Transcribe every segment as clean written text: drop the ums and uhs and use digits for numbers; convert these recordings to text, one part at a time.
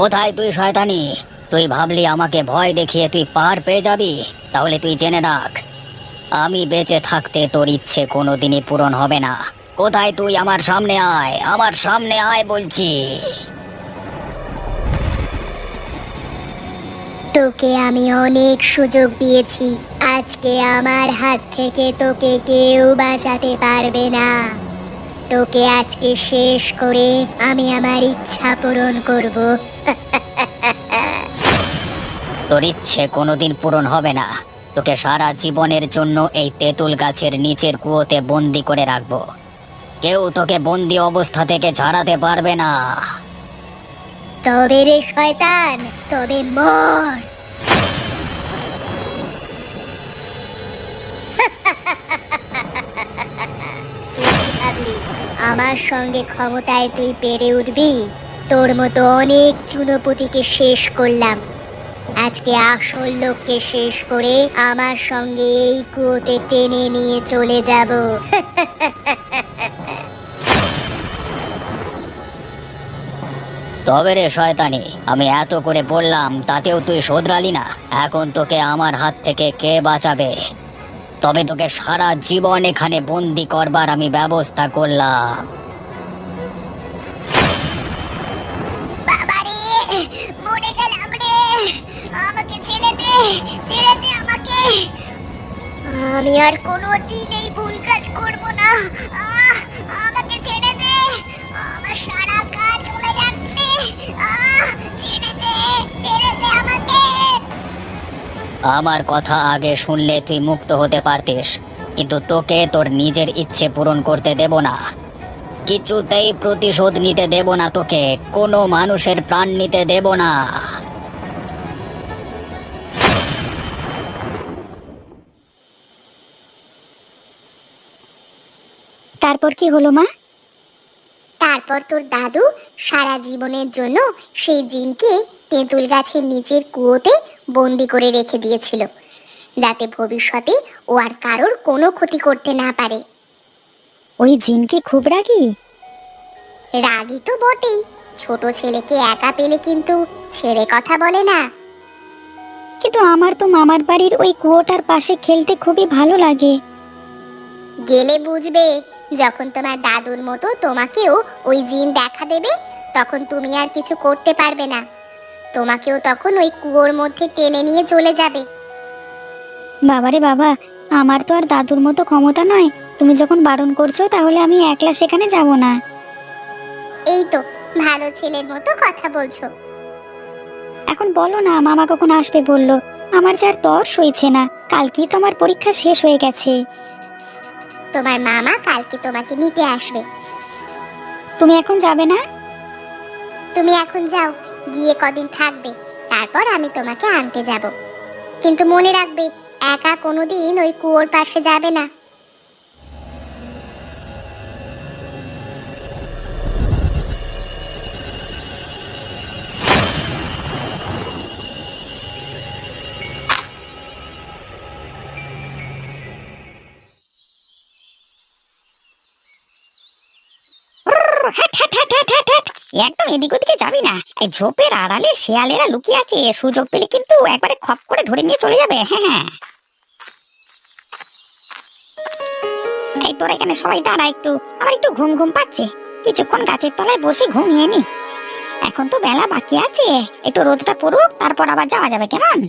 কোথায় তুই শয়তানি? তুই ভাবলি আমাকে ভয় দেখিয়ে তুই পার পেয়ে যাবি? তাহলে তুই জেনে রাখ, আমি বেঁচে থাকতে তোর ইচ্ছে কোনোদিনই পূরণ হবে না। কোথায় তুই? আমার সামনে আয়, আমার সামনে আয় বলছি। তোকে আমি অনেক সুযোগ দিয়েছি। আজকে আমার হাত থেকে তোকে কেউ বাঁচাতে পারবে না। তোকে আজকে শেষ করে আমি আমার ইচ্ছা পূরণ করব। তোর ইচ্ছে কোনোদিন পূরণ হবে না। তোকে সারা জীবনের জন্য এই তেঁতুল গাছের নিচের কুয়োতে বন্দি করে রাখবো। কেউ তোকে বন্দি অবস্থা থেকে ছাড়াতে পারবে না। তবে রে শয়তান, তবে মর। তুই ভাবলি আমার সঙ্গে ক্ষমতায় তুই পেরে উঠবি? তোর মতো অনেক চুনোপুঁটিকে শেষ করলাম। আজকে আসল লোককে শেষ করে আমার সঙ্গে এই কুয়োতে টেনে নিয়ে চলে যাব। তবে রে শয়তানি, আমি এত করে বললাম তাতেও তুই শোধরালি না। এখন তোকে আমার হাত থেকে কে বাঁচাবে? তবে তোকে সারা জীবন এখানে বন্দি করবার আমি ব্যবস্থা করলাম। বাবারে, মরে গেলাম রে। আমাকে ছেড়ে দে, ছেড়ে দে আমাকে। আমি আর কোনোদিন এই ভুল কাজ করব না। আহ, আমাকে ছেড়ে দে। আমার সারা কাজ চলে যাচ্ছে। ছেড়ে দে, ছেড়ে দে আমাকে। আমার কথা আগে শুনলে তুই মুক্ত হতে পারতিস, কিন্তু তোকে তোর নিজের ইচ্ছে পূরণ করতে দেব না। কিছুতেই প্রতিশোধ নিতে দেব না তোকে। কোনো মানুষের প্রাণ নিতে দেব না। তারপর কি হলো মা? তারপর তোর দাদু সারা জীবনের জন্য সেই জিনকে তেঁতুল গাছের নিচের কুয়োতে বন্দি করে রেখে দিয়েছিল, যাতে ভবিষ্যতে ও আর কারোর কোনো ক্ষতি করতে না পারে। ওই জিন কি খুব রাগী? রাগী তো বটেই। ছোট ছেলেকে একা পেলে কিন্তু ছেড়ে কথা বলে না। কিন্তু আমার তো মামার বাড়ির ওই কুয়োটার পাশে খেলতে খুবই ভালো লাগে। গেলে বুঝবে, যখন তোমার দাদুর মতো তোমাকেও ওই জিন দেখা দেবে, তখন তুমি আর কিছু করতে পারবে না। তোমাকেও তখন ওই কুয়োর মধ্যে টেনে নিয়ে চলে যাবে। বাবারে বাবা, আমার তো আর দাদুর মতো ক্ষমতা নয়। তুমি যখন বারণ করছো তাহলে আমি একলা সেখানে যাব না। এই তো ভালো ছেলের মতো কথা বলছো। এখন বলো না, মামা কখন আসবে বললো? আমার যে আর তর সইছে না। কালকেই তোমার পরীক্ষা শেষ হয়ে গেছে। তোমার মামা কালকে তোমাকে নিতে আসবে। তুমি এখন যাবে না? তুমি এখন যাও, গিয়ে কদিন থাকবে, তারপর আমি তোমাকে আনতে যাব। কিন্তু মনে রাখবে, একা কোনোদিন ওই কুয়োর পাশে যাবে না। হ্যাট হ্যাট হ্যাট হ্যাট হ্যাট হ্যাট। একদম এদিক ওদিকে যাবি না। এই ঝোপের আড়ালে শেয়ালেরা লুকিয়ে আছে, সুযোগ পেলে কিন্তু একবারে খপ করে ধরে নিয়ে চলে যাবে। হ্যাঁ হ্যাঁ। এই তোরা এখানে সবাই দাঁড়া একটু, আমার একটু ঘুম ঘুম পাচ্ছে। কিছুক্ষণ গাছের তলায় বসে ঘুমিয়ে নি। এখন তো বেলা বাকি আছে, একটু রোদটা পড়ুক, তারপর আবার যাওয়া যাবে, কেমন?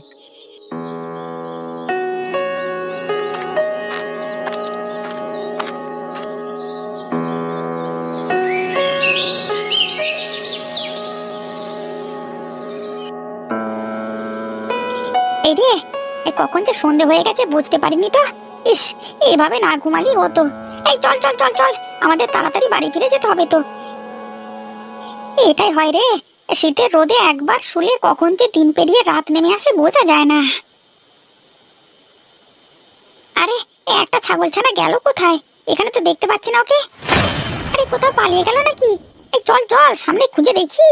এই রে, এই কখন যে সন্ধে হয়ে গেছে বুঝতে পারিনি তো। ইস, এইভাবে না ঘুমালি হতো। এই চল চল চল চল, আমাদের তাড়াতাড়ি বাড়ি ফিরে যেতে হবে তো। এটাই হয় রে, শীতের রোদে একবার শুলে কখন যে দিন পেরিয়ে রাত নেমে আসে বোঝা যায় না। আরে, একটা ছাগল ছানা গেল কোথায়? এখানে তো দেখতে পাচ্ছি না ওকে। আরে, কোথাও পালিয়ে গেল নাকি? এই চল চল, সামনে খুঁজে দেখি।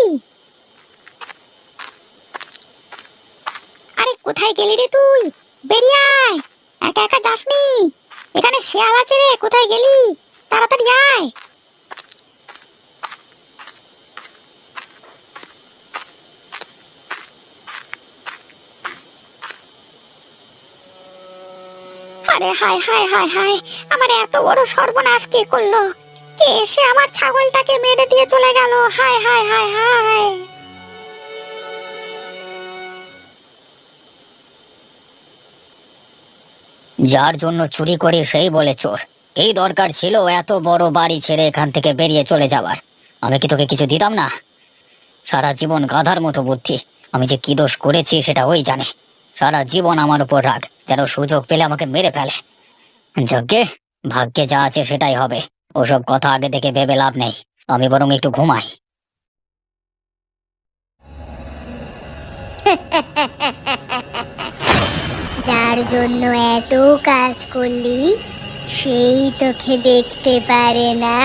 আরে, কোথায় গেলি রে তুই? বেরিয়ে আয়, একা একা যাসনি। এখানে শেয়াল আছে রে, কোথায় গেলি? তাড়াতাড়ি আয়। আরে হায় হায় হায় হায়, আমার এত বড় সর্বনাশ কে করলো? কে এসে আমার ছাগলটাকে মেরে দিয়ে চলে গেল? হায় হায় হায় হায়। যার জন্য চুরি করি সেই বলে চোর। এই দরকার ছিল এত বড় বাড়ি ছেড়ে এখান থেকে বেরিয়ে চলে যাওয়ার? আমি কি তোকে কিছু দিতাম না? সারা জীবন গাধার মতো বুদ্ধি। আমি যে কি দোষ করেছি সেটা ওই জানে। সারা জীবন আমার উপর রাগ, যেন সুযোগ পেলে আমাকে মেরে ফেলে। যজ্ঞে, ভাগ্যে যা আছে সেটাই হবে। ওসব কথা আগে থেকে ভেবে লাভ নেই। আমি বরং একটু ঘুমাই। যার জন্য এত কাজ করলি সেই তোকে দেখতে পারে না।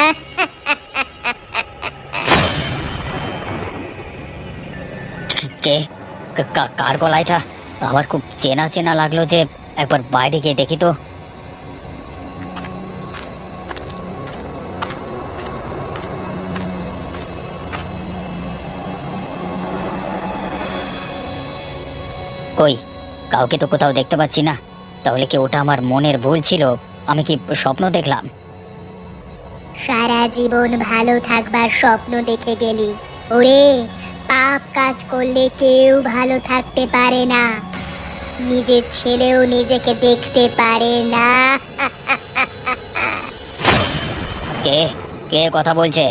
কে? কার গলা এটা? আমার খুব চেনা চেনা লাগলো যে। একবার বাইরে গিয়ে দেখি তো। কই, কাউকে তো কোথাও দেখতে পাচ্ছি না। তাহলে কি ওটা আমার মনের ভুল ছিল? আমি কি স্বপ্ন দেখলাম? সারা জীবন ভালো থাকবার স্বপ্ন দেখে গেলি। ওরে, পাপ কাজ করলে কেউ ভালো থাকতে পারে না। নিজের ছেলেও নিজেকে দেখতে পারে না। কে? কে কথা বলছে?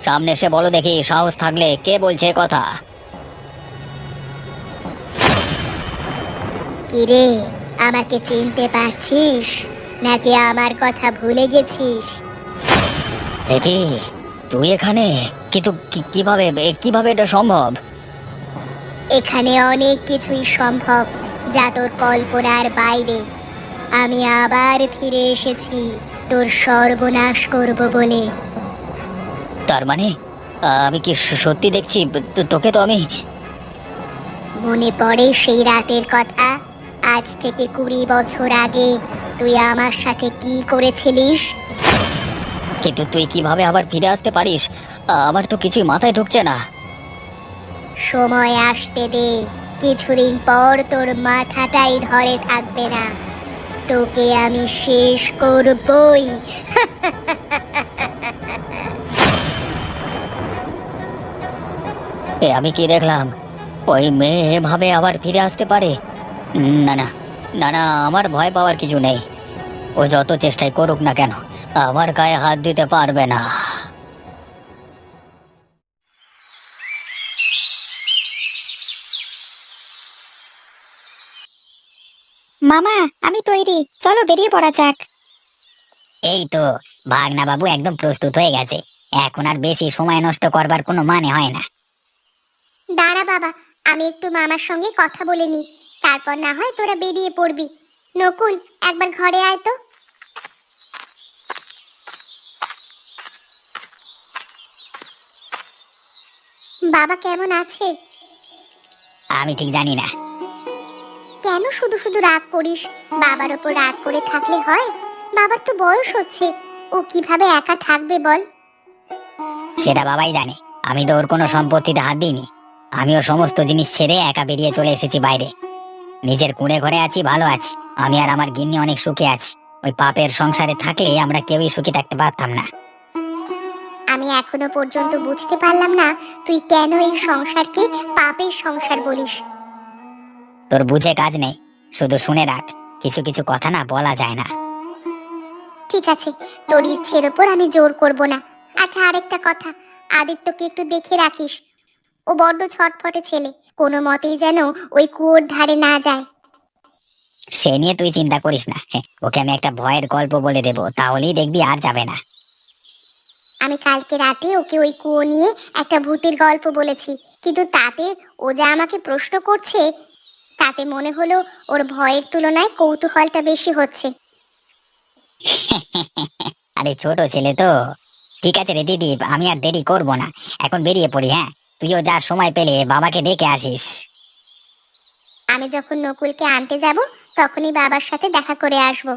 সামনে এসে বলো দেখি, সাহস থাকলে। কে বলছে এ কথা? কিরে, আমাকে চিনতে পারছিস নাকি আমার কথা ভুলে গেছিস? এ কি, তুই এখানে? কিন্তু কিভাবে কিভাবে এটা সম্ভব? এখানে অনেক কিছুই সম্ভব যা তোর কল্পনার বাইরে। আমি আবার ফিরে এসেছি তোর সর্বনাশ করব বলে। তার মানে আমি কি সত্যি দেখছি? তোকে তো আমি। মনে পড়ে সেই রাতের কথা? আজ থেকে 20 বছর আগে তুই আমার সাথে কি করেছিলিস? কিন্তু তুই কিভাবে আবার ফিরে আসতে পারিস? আমার তো কিছুই মাথায় ঢুকছে না। সময় আসতে দে, কিছুদিন পর তোর মাথাটাই ধরে থাকবে না। তোকে আমি শেষ করবই। আমি কি দেখলাম? ওই মেয়ে এভাবে আবার ফিরে আসতে পারে? না না, না না, আমার ভয় পাওয়ার কিছু নেই। ও যত চেষ্টাই করুক না কেন, আমার গায়ে হাত দিতে পারবে না। মামা, আমি তৈরি, চলো বেরিয়ে পড়া যাক। এই তো, ভাগনা বাবু একদম প্রস্তুত হয়ে গেছে। এখন আর বেশি সময় নষ্ট করবার কোনো মানে হয় না। দাঁড়া বাবা, আমি একটু মামার সঙ্গে কথা বলে নি, তারপর না হয় তোরা বেরিয়ে পড়বি। নকুল, একবার ঘরে আয় তো। বাবা কেমন আছে? আমি ঠিক জানি না। কেন শুধু শুধু রাগ করিস? বাবার ওপর রাগ করে থাকলে হয়? বাবার তো বয়স হচ্ছে, ও কিভাবে একা থাকবে বল? সেটা বাবাই জানে। আমি তো ওর কোনো সম্পত্তিতে হাত দিইনি। আমিও সমস্ত জিনিস ছেড়ে একা বেরিয়ে চলে এসেছি বাইরে। নিজের কুঁড়ে ঘরে আছি, ভালো আছি। আমি আর আমার গিন্নি অনেক সুখে আছি। ওই পাপের সংসারে থাকলে আমরা কেউই সুখী থাকতে পারতাম না। আমি এখনো পর্যন্ত বুঝতে পারলাম না তুই কেন এই সংসারকে পাপের সংসার বলিস। তোর বুঝে কাজ নেই, শুধু শুনে রাখ। কিছু কিছু কথা না বলা যায় না। ঠিক আছে, তোর ইচ্ছের ওপর আমি জোর করব না। আচ্ছা, আরেকটা কথা, আদিত্যকে একটু দেখে রাখিস। ও বড্ড ছটফটে ছেলে, কোনো মতেই যেন ওই কুয়োর ধারে না যায়। সে নিয়ে তুই চিন্তা করিস না। ওকে আমি একটা ভয়ের গল্প বলে দেবো, তাহলেই দেখবি আর যাবে না। আমি কালকে রাতে ওকে ওই কুয়ো নিয়ে একটা ভূতের গল্প বলেছি, কিন্তু তাতে ও যা আমাকে প্রশ্ন করছে, তাতে মনে হলো ওর ভয়ের তুলনায় কৌতূহলটা বেশি হচ্ছে। আরে ছোট ছেলে তো। ঠিক আছে রে দিদি, আমি আর দেরি করব না। এখন বেরিয়ে পড়ি, হ্যাঁ? তুইও যা সময় পেলে বাবাকে ডেকে আসিস। আমি যখন নকুলকে আনতে যাব তখনই বাবার সাথে দেখা করে আসব।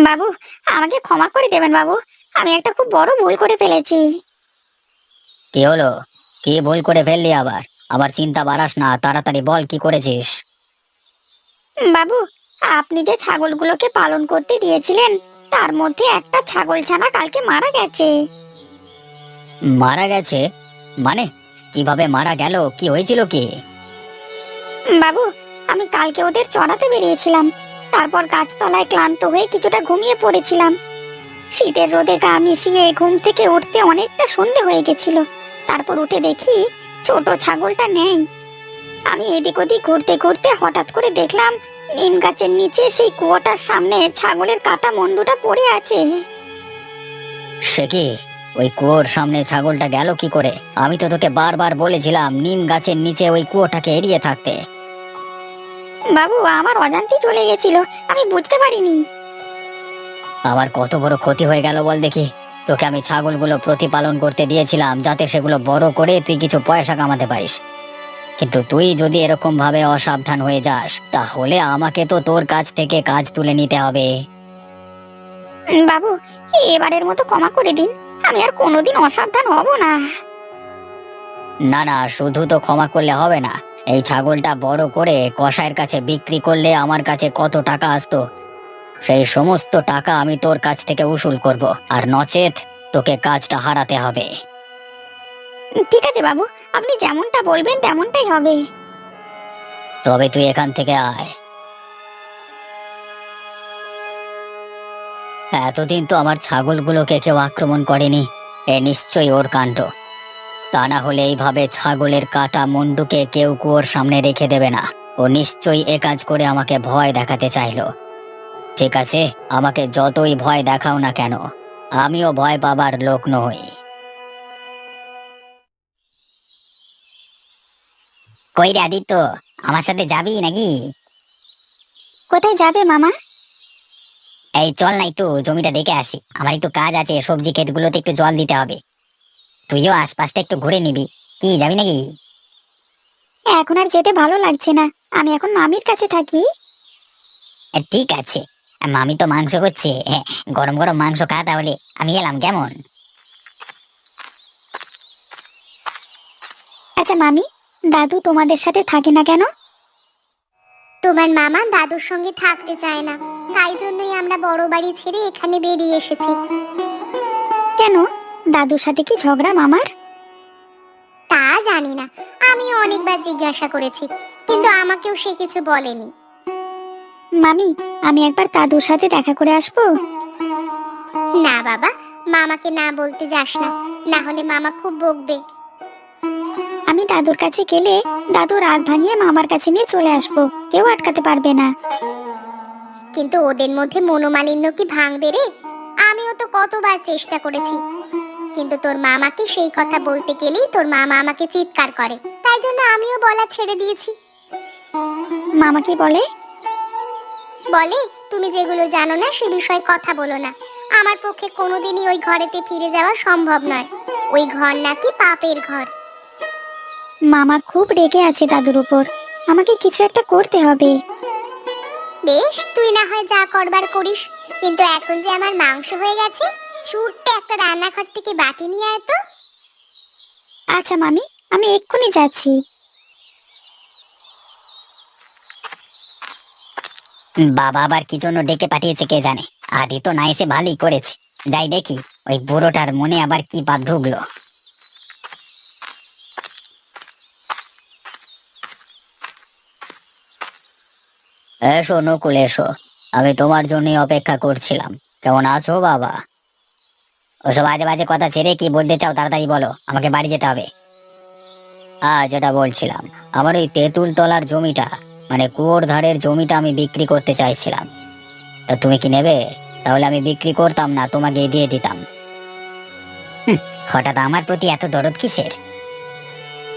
বাবু, আমাকে ক্ষমা করে দেবেন বাবু, আমি একটা খুব বড় ভুল করে ফেলেছি। কি হলো? কি ভুল করে ফেললি আবার? আবার চিন্তা বাড়াস না, তাড়াতাড়ি বল কি করেছিস। বাবু, আপনি যে ছাগলগুলোকে পালন করতে দিয়েছিলেন তার মধ্যে একটা ছাগল ছানা কালকে মারা গেছে। মারা গেছে? মানে কিভাবে মারা গেল? কি হয়েছিল কি? বাবু, আমি কালকে ওদের চড়াতে বেরিয়েছিলাম, তারপর গাছতলায় ক্লান্ত হয়ে কিছুটা ঘুমিয়ে পড়েছিলাম। শীতের রোদে গা মিশিয়ে ঘুম থেকে উঠতে অনেকটা সন্ধে হয়ে গেছিল। তারপর উঠে দেখি ছোট ছাগলটা নেই। আমি এদিক ওদিক ঘুরতে ঘুরতে হঠাৎ করে দেখলাম নিম গাছের নিচে সেই কুয়োটার সামনে ছাগলের কাটা মুন্ডুটা পড়ে আছে। সে কি? ওই কুয়োর সামনে ছাগলটা গেল কি করে? আমি তো তোকে বারবার বলেছিলাম নিম গাছের নিচে ওই কুয়োটাকে এড়িয়ে থাকতে। বাবু, আমার অজান্তেই চলে গেছিল, আমি বুঝতে পারিনি। আমার কত বড় ক্ষতি হয়ে গেল বল দেখি। তোকে আমি ছাগলগুলো প্রতিপালন করতে দিয়েছিলাম যাতে সেগুলো বড় করে তুই কিছু পয়সা কামাতে পারিস, কিন্তু তুই যদি এরকম ভাবে অসাবধান হয়ে যাস তাহলে আমাকে তো তোর কাছ থেকে কাজ তুলে নিতে হবে। বাবু, এবারের মতো ক্ষমা করে দিন, আমি আর কোনোদিন অসাবধান হব না। না না, শুধু তো ক্ষমা করলে হবে না। এই ছাগলটা বড় করে কসাইয়ের কাছে বিক্রি করলে আমার কাছে কত টাকা আসতো, সেই সমস্ত টাকা আমি তোর কাছ থেকে উসুল করব, আর নচেত তোকে কাজটা হারাতে হবে। ঠিক আছে বাবু, আপনি যেমনটা বলবেন তেমনটাই হবে। তবে তুই এখান থেকে আয়। এতদিন তো আমার ছাগলগুলোকে কেউ আক্রমণ করেনি, এ নিশ্চয়ই ওর কাণ্ড। তা না হলে এইভাবে ছাগলের কাটা মুন্ডুকে কেউ কুয়োর সামনে রেখে দেবে না। ও নিশ্চয়ই এ কাজ করে আমাকে ভয় দেখাতে চাইলো। ঠিক আছে, আমাকে যতই ভয় দেখাও না কেন, আমিও ভয় পাবার লোক নই। কই রে আদিত্য, আমার সাথে যাবি নাকি? কোথায় যাবে মামা? এই চল না, একটু জমিটা দেখে আসি, আমার একটু কাজ আছে, সবজি ক্ষেতগুলোতে একটু জল দিতে হবে। তুইও আশপাশটা একটু ঘুরে নিবি। কি, যাবি নাকি? এখন আর যেতে ভালো লাগছে না, আমি এখন মামির কাছে থাকি। ঠিক আছে, মামি তো মাংস করছে, গরম গরম মাংস খা তাহলে। আমি এলাম, কেমন? আচ্ছা মামি, দাদু তোমাদের সাথে থাকে না কেন? তোমার মামা দাদুর সঙ্গে থাকতে চায় না, তাই জন্যই আমরা বড় বাড়ি ছেড়ে এখানে বেরিয়ে এসেছি। কেন, দাদুর সাথে কি ঝগড়া মামার? তা জানি না, আমি অনেকবার জিজ্ঞাসা করেছি, কিন্তু আমাকেও সে কিছু বলেনি। মামি, আমি একবার দাদুর সাথে দেখা করে আসবো। না বাবা, মামাকে না বলতে যাস না, না হলে মামা খুব বকবে। আমি দাদুর কাছে গেলে দাদু রাগ ভাঙিয়ে মামার কাছে নিয়ে চলে আসবো, কেউ আটকাতে পারবে না। কিন্তু ওদের মধ্যে মনোমালিন্য কি ভাঙবে রে? আমিও তো কতবার চেষ্টা করেছি, কিন্তু তোর মামাকে সেই কথা বলতে গেলেই তোর মামা আমাকে চিৎকার করে, তাই জন্য আমিও বলা ছেড়ে দিয়েছি। মামা কি বলে? বলে তুমি যেগুলো জানো না সে বিষয়ে কথা বলো না, আমার পক্ষে কোনোদিনই ওই ঘরেতে ফিরে যাওয়া সম্ভব নয়, ওই ঘর নাকি পাপের ঘর। মামা খুব রেগে আছে দাদুর উপর, আমাকে কিছু একটা করতে হবে। বেশ, তুই না হয় যা করবার করিস, কিন্তু এখন যে আমার মাংস হয়ে গেছে, ছুটতে একটা রান্নাঘর থেকে বাটি নিয়ে আয় তো। আচ্ছা মামি, আমি এক্ষুনি যাচ্ছি। বাবা আবার কি জন্য ডেকে পাঠিয়েছে কে জানে। আদি তো না এসে ভালোই করেছে, যাই দেখি ওই বুড়োটার মনে আবার কি পাপ ঢুকলো। এসো নকুল, এসো, আমি তোমার জন্যই অপেক্ষা করছিলাম। কেমন আছো বাবা? ওসব বাজে বাজে কথা ছেড়ে কি বলতে চাও তাড়াতাড়ি বলো, আমাকে বাড়ি যেতে হবে। যেটা বলছিলাম, আমার ওই তেঁতুল তলার জমিটা, মানে কুয়োর ধারের জমিটা আমি বিক্রি করতে চাইছিলাম। তা তুমি কি নেবে? তাহলে আমি বিক্রি করতাম না, তোমাকে দিয়ে দিতাম। হঠাৎ আমার প্রতি এত দরদ কিসের?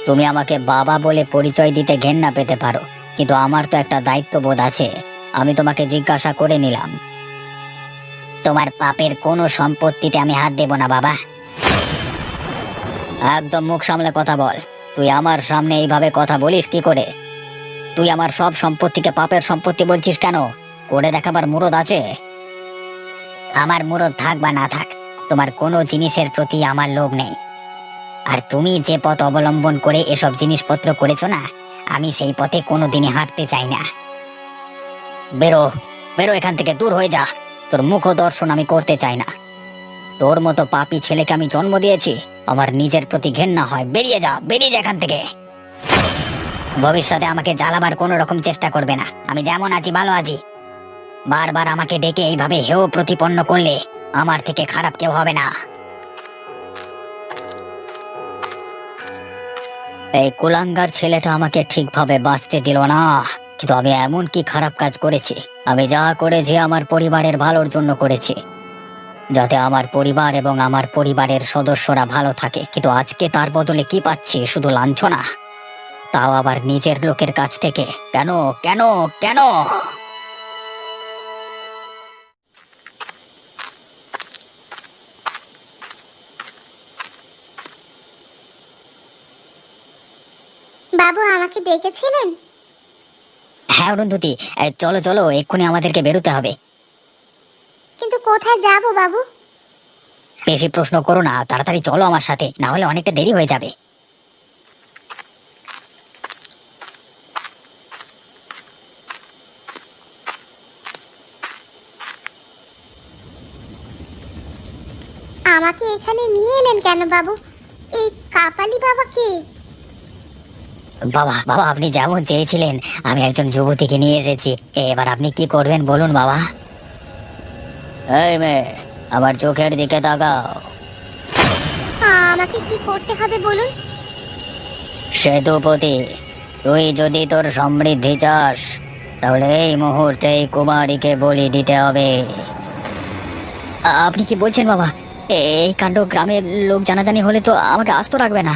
তুমি আমাকে বাবা বলে পরিচয় দিতে ঘেন্না পেতে পারো, কিন্তু আমার তো একটা দায়িত্ববোধ আছে। আমি তোমাকে জিজ্ঞাসা করে নিলাম। তোমার পাপের কোনো সম্পত্তিতে আমি হাত দেব না বাবা। একদম মুখ সামলে কথা বল। তুই আমার সামনে এইভাবে কথা বলিস কি করে? তুই আমার সব সম্পত্তিকে পাপের সম্পত্তি বলছিস কেন? করে দেখাবার মুরদ আছে? আমার মুরদ থাক বা না থাক, তোমার কোনো জিনিসের প্রতি আমার লোভ নেই। আর তুমি যে পথ অবলম্বন করে এসব জিনিসপত্র করেছো না, আমি সেই পথে কোনোদিনই হাঁটতে চাই না। বেরো, বেরো এখান থেকে, দূর হয়ে যা। তোর মুখ দর্শন আমি করতে চাই না। তোর মতো পাপী ছেলেকে আমি জন্ম দিয়েছি, আমার নিজের প্রতি ঘেন্না হয়। বেরিয়ে যা, বেরিয়ে যা এখান থেকে। ভবিষ্যতে আমাকে জ্বালাবার কোনো রকম চেষ্টা করবে না। আমি যেমন আছি ভালো আছি। বারবার আমাকে ডেকে এইভাবে হেয় প্রতিপন্ন করলে আমার থেকে খারাপ কেউ হবে না। এই কুলাঙ্গার ছেলেটা আমাকে ঠিকভাবে বাঁচতে দিল না, কিন্তু আমি এমন কি খারাপ কাজ করেছি? আমি যা করেছি আমার পরিবারের ভালোর জন্য করেছি, যাতে আমার পরিবার এবং আমার পরিবারের সদস্যরা ভালো থাকে। কিন্তু আজকে তার বদলে কি পাচ্ছি? শুধু লাঞ্ছনা, তাও আবার নিজের লোকের কাছ থেকে। কেন, কেন, কেন? বাবু আমাকে ডেকেছিলেন? হ্যাঁ অরুন্ধতী, চলো চলো, এক্ষুনি আমাদেরকে বেরোতে হবে। কিন্তু কোথায় যাব বাবু? বেশি প্রশ্ন করো না, তাড়াতাড়ি চলো আমার সাথে, না হলে অনেকটা দেরি হয়ে যাবে। আমাকে এখানে নিয়ে এলেন কেন বাবু? এই কাপালি বাবাকে? বাবা, বাবা, আপনি যেমন চেয়েছিলেন আমি একজন যুবতীকে নিয়ে এসেছি। এবার আপনি কি করবেন বলুন বাবা। এই মেয়ে, আমার চোখের দিকে তাকাও। আমাকে কি করতে হবে বলুন? সেতুপতি, তুই যদি তোর সমৃদ্ধি চাস, তাহলে এই মুহূর্তে এই কুমারীকে বলি দিতে হবে। আপনি কি বলছেন বাবা? এই কাণ্ড গ্রামের লোক জানাজানি হলে তো আমাকে আস্ত রাখবে না।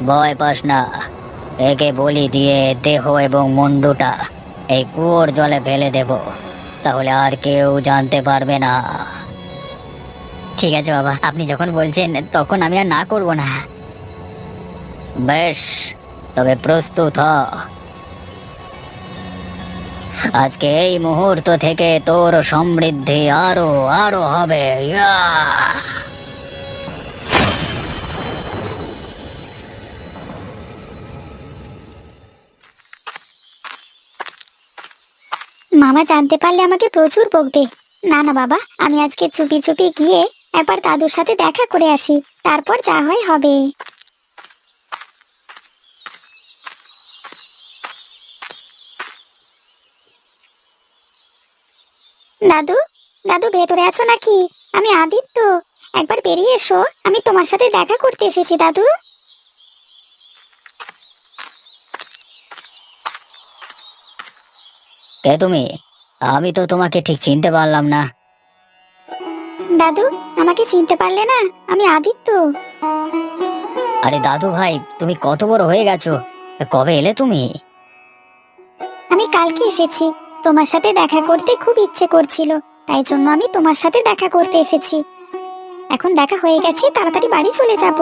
ভয় পাস না, একে বলি দিয়ে দেহ এবং মুন্ডুটা এই কুয়োর জলে ফেলে দেব, তাহলে আর কেউ জানতে পারবে না। ঠিক আছে বাবা, আপনি যখন বলছেন তখন আমি আর না করব না। বেশ, তবে প্রস্তুত হ। আজকে এই মুহূর্ত থেকে তোর সমৃদ্ধি আরো আরো হবে। ইয়া! মামা জানতে পারলে আমাকে প্রচুর বকবে। না না বাবা, আমি আজকে চুপি চুপি গিয়ে একবার দাদুর সাথে দেখা করে আসি, তারপর যা হয় হবে। দাদু, দাদু ভেতরে আছো নাকি? আমি আদিত্য। একবার বেরিয়ে এসো, আমি তোমার সাথে দেখা করতে এসেছি দাদু। কে তুমি? আমি তো তোমাকে ঠিক চিনতে পারলাম না। দাদু, আমাকে চিনতে পারলে না? আমি আদিত্য। আরে দাদু ভাই, তুমি কত বড় হয়ে গেছো! কবে এলে তুমি? আমি কালকে এসেছি। তোমার সাথে দেখা করতে খুব ইচ্ছে করছিল, তাই জন্য আমি তোমার সাথে দেখা করতে এসেছি। এখন দেখা হয়ে গেছে, তাড়াতাড়ি বাড়ি চলে যাব।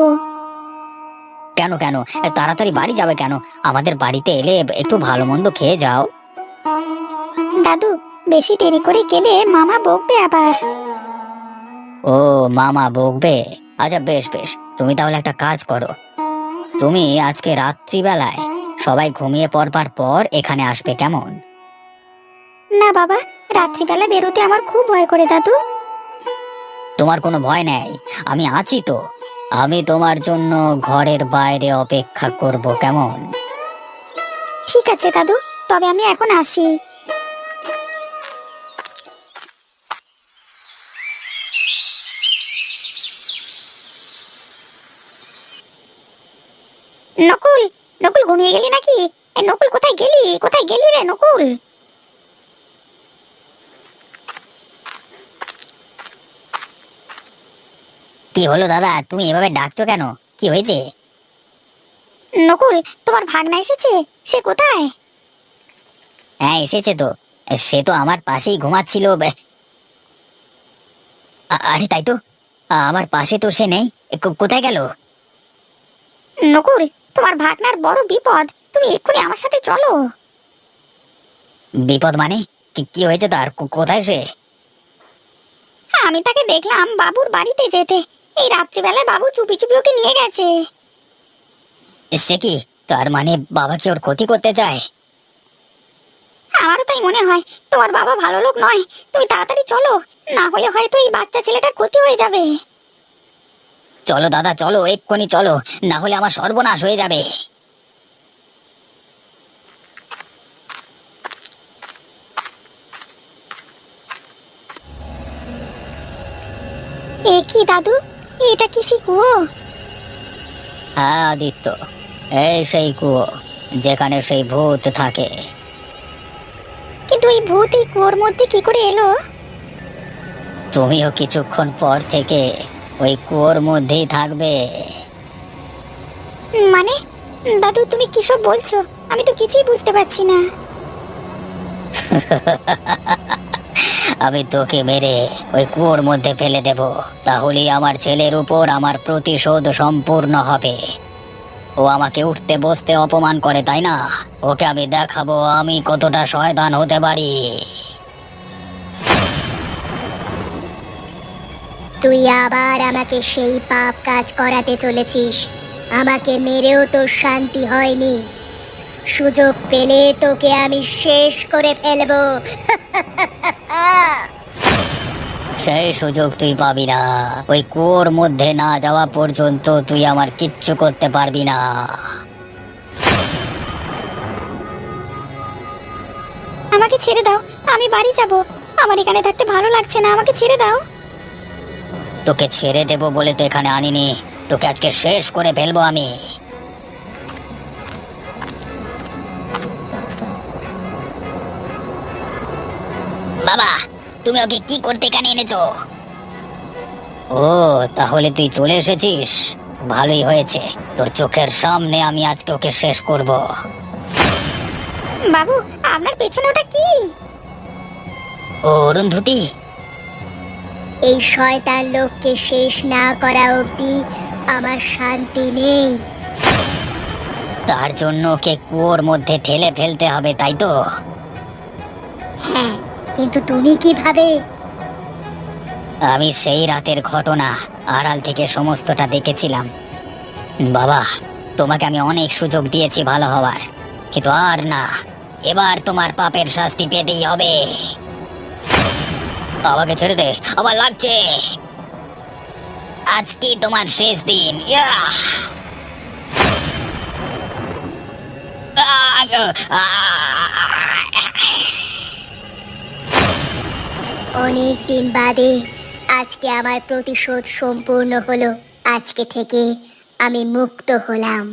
কেন কেন, তাড়াতাড়ি বাড়ি যাবে কেন? আমাদের বাড়িতে এলে একটু ভালো মন্দ খেয়ে যাও। দাদু, বেশি দেরি করে গেলে মামা বকবে আবার। ও, মামা বকবে? আচ্ছা বেশ বেশ, তুমি তাহলে একটা কাজ করো। তুমি আজকে রাত্রিবেলায় সবাই ঘুমিয়ে পড়বার পর এখানে আসবে, কেমন? না বাবা, রাত্রিবেলা বেরোতে আমার খুব ভয় করে দাদু। তোমার কোনো ভয় নেই, আমি আছি তো। আমি তোমার জন্য ঘরের বাইরে অপেক্ষা করব, কেমন? ঠিক আছে দাদু, তবে আমি এখন আসি। নকুল, নকুল ঘুমিয়ে গেলি নাকি? এই নকুল, কোথায় গেলি? কোথায় গেলি রে নকুল? কি হলো দাদা, তুমি এভাবে ডাকছো কেন? কি হয়েছে? নকুল, তোমার ভাগনা এসেছে। সে কোথায়? হ্যাঁ এসেছে তো, সে তো আমার পাশেই ঘুমাচ্ছিল। আরে তাই তো, আমার পাশে তো সে নেই। কোথায় গেল? নকুল, তোমার ভাগনার বড় বিপদ, তুমি এক্ষুনি আমার সাথে চলো। বিপদ মানে? কি কি হয়েছে তার? কোথায় সে? আমি তাকে দেখলাম বাবুর বাড়িতে যেতে। এই রাত্রিবেলায় বাবু চুপি চুপি ওকে নিয়ে গেছে। সে কি, তার মানে বাবা কি ওর ক্ষতি করতে চায়? আমারও তাই মনে হয়, তোমার বাবা ভালো লোক নয়। তুমি তাড়াতাড়ি চলো, না হলে হয়তো এই বাচ্চা ছেলেটার ক্ষতি হয়ে যাবে। চলো দাদা, চলো, এক্ষুনি চলো, না হলে আমার সর্বনাশ হয়ে যাবে। এ কি দাদু, এটা কি সেই কুয়ো? হ্যাঁ আদিত্য, এই সেই কুয়ো যেখানে সেই ভূত থাকে। কিন্তু এই ভূত এই কুয়োর মধ্যে কি করে এলো? তুমিও কিছুক্ষণ পর থেকে ওই কুয়োর মধ্যেই থাকবে। মানে, দাদু তুমি কি সব বলছো? আমি তো কিছুই বুঝতে পারছি না। আমি তোকে মেরে ওই কুয়োর মধ্যে ফেলে দেব, তাহলেই আমার ছেলের উপর আমার প্রতিশোধ সম্পূর্ণ হবে। ও আমাকে উঠতে বসতে অপমান করে, তাই না? ওকে আমি দেখাবো আমি কতটা শয়তান হতে পারি। তুই আবার আমাকে সেই পাপ কাজ করাতে চলেছিস। আমাকে মেরেও তোর শান্তি হয়নি। সুযোগ পেলে তোকে আমি শেষ করে ফেলবো। সেই সুযোগ তুই পাবি না। ওই কুয়োর মধ্যে না যাওয়া পর্যন্ত তুই আমার কিচ্ছু করতে পারবি না। আমাকে ছেড়ে দাও, আমি বাড়ি যাব। আমার এখানে থাকতে ভালো লাগছে না, আমাকে ছেড়ে দাও। তোকে ছেড়ে দেব বলে তো এখানে আনিনি, তোকে আজকে শেষ করে ফেলবো আমি। বাবা, তুমি ওকে কি করতে এখানে এনেছো? ও, তাহলে তুই চলে এসেছিস, ভালোই হয়েছে। তোর চোখের সামনে আমি আজকে ওকে শেষ করব। বাবু, আপনার পেছনে ওটা কি? ও অরুন্ধতী। এই শয়তান লোককে শেষ না করা অবধি আমার শান্তি নেই। তার জন্য ওকে কুয়োর মধ্যে ঠেলে ফেলতে হবে, তাই তো? হ্যাঁ, কিন্তু তুমি কিভাবে? আমি সেই রাতের ঘটনা আড়াল থেকে সমস্তটা দেখেছিলাম। বাবা, তোমাকে আমি অনেক সুযোগ দিয়েছি ভালো হওয়ার, কিন্তু আর না। এবার তোমার পাপের শাস্তি পেতেই হবে। আমাকে ছেড়ে দে, আমার লাগছে। আজকে তোমার শেষ দিন। ইয়াহ! অনেক দিন বাদে আজকে আমার প্রতিশোধ সম্পূর্ণ হলো। আজকে থেকে আমি মুক্ত হলাম।